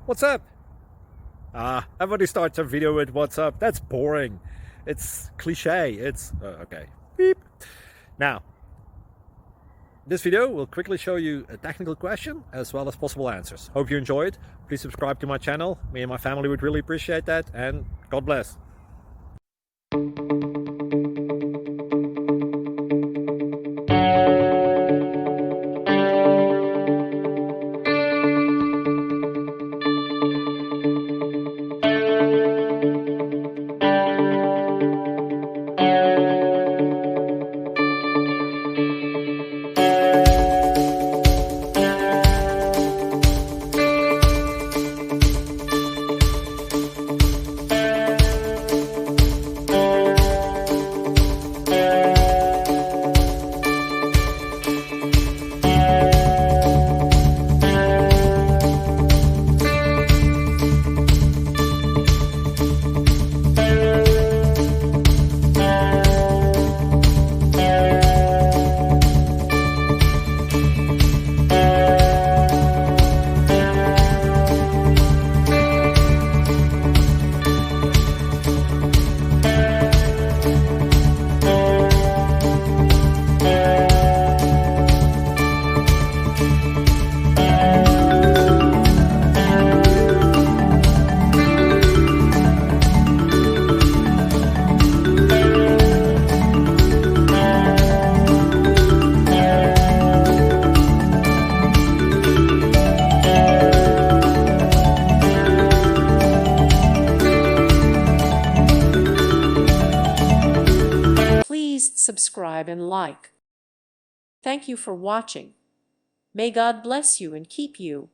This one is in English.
What's up? Everybody starts a video with what's up. That's boring. It's cliche. It's okay. Beep. Now, this video will quickly show you a technical question as well as possible answers. Hope you enjoyed. Please subscribe to my channel. Me and my family would really appreciate that, and God bless. Please subscribe and like. Thank you for watching. May God bless you and keep you.